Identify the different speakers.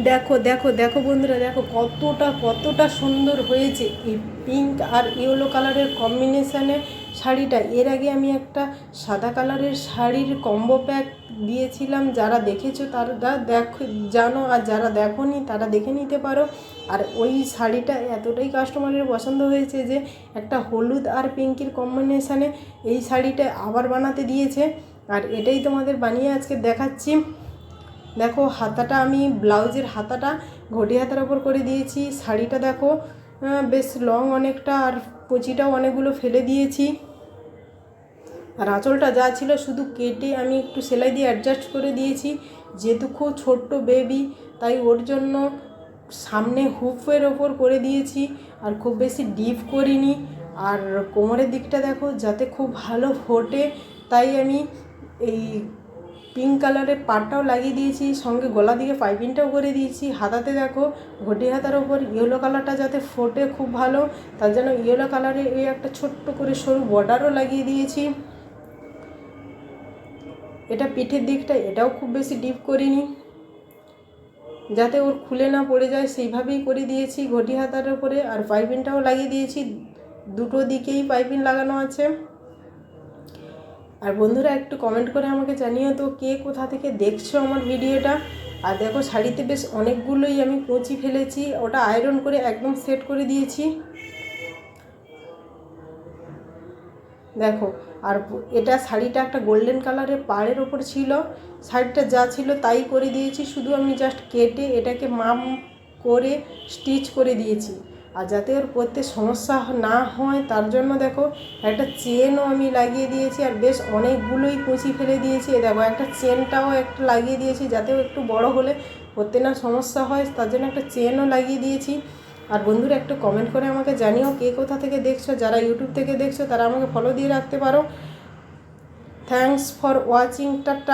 Speaker 1: দেখো দেখো দেখো বন্ধুরা, দেখো কতটা কতটা সুন্দর হয়েছে এই পিঙ্ক আর ইয়েলো কালারের কম্বিনেশানে শাড়িটা। এর আগে আমি একটা সাদা কালারের শাড়ির কম্বো প্যাক দিয়েছিলাম, যারা দেখেছো তারা জানো, আর যারা দেখোনি তারা দেখে নিতে পারো। আর ওই শাড়িটা এতটাই কাস্টমারের পছন্দ হয়েছে যে একটা হলুদ আর পিঙ্কের কম্বিনেশানে এই শাড়িটা আবার বানাতে দিয়েছে, আর এটাই তোমাদের বানিয়ে আজকে দেখাচ্ছি। দেখো হাতাটা আমি ব্লাউজের হাতাটা ঘটি হাতার ওপর করে দিয়েছি। শাড়িটা দেখো বেশ লং অনেকটা, আর কুচিটাও অনেকগুলো ফেলে দিয়েছি। আর আঁচলটা যা ছিল শুধু কেটে আমি একটু সেলাই দিয়ে অ্যাডজাস্ট করে দিয়েছি, যেহেতু খুব ছোট্ট বেবি তাই ওর জন্য সামনে হুপের ওপর করে দিয়েছি, আর খুব বেশি ডিপ করিনি। আর কোমরের দিকটা দেখো যাতে খুব ভালো ফোটে, তাই আমি এই পিঙ্ক কালারের পাড়টাও লাগিয়ে দিয়েছি, সঙ্গে গলা দিকে পাইপিংটাও করে দিয়েছি। হাতাতে দেখো ঘটি হাতার ওপর ইয়েলো কালারটা যাতে ফোটে খুব ভালো, তার জন্য ইয়েলো কালারের এই একটা ছোট্ট করে সরু বর্ডারও লাগিয়ে দিয়েছি। এটা পিঠের দিকটা, এটাও খুব বেশি ডিপ করিনি, যাতে ওর খুলে না পড়ে যায় সেইভাবেই করে দিয়েছি ঘটি হাতার উপরে। আর পাইপিংটাও লাগিয়ে দিয়েছি, দুটো দিকেই পাইপিং লাগানো আছে। আর বন্ধুরা একটু কমেন্ট করে আমাকে জানিও তো কে কোথা থেকে দেখছো আমার ভিডিওটা। আর দেখো শাড়িতে বেশ অনেকগুলোই আমি কুঁচি ফেলেছি, ওটা আয়রন করে একদম সেট করে দিয়েছি। দেখো, আর এটা শাড়িটা একটা গোল্ডেন কালারের পাড়ের ওপর ছিল, শাড়িটা যা ছিল তাই করে দিয়েছি, শুধু আমি জাস্ট কেটে এটাকে মাপ করে স্টিচ করে দিয়েছি। আর যাতে ওর পরতে সমস্যা না হয় তার জন্য দেখো একটা চেনও আমি লাগিয়ে দিয়েছি, আর বেশ অনেকগুলোই কুঁচি ফেলে দিয়েছি। দেখো একটা চেনটাও একটা লাগিয়ে দিয়েছি, যাতে ও একটু বড় হলে পরতে না সমস্যা হয়, তার জন্য একটা চেনও লাগিয়ে দিয়েছি। আর বন্ধুরা একটু কমেন্ট করে আমাকে জানিও কে কোথা থেকে দেখছো, যারা ইউটিউব থেকে দেখছো তারা আমাকে ফলো দিয়ে রাখতে পারো। Thanks for watching, tata.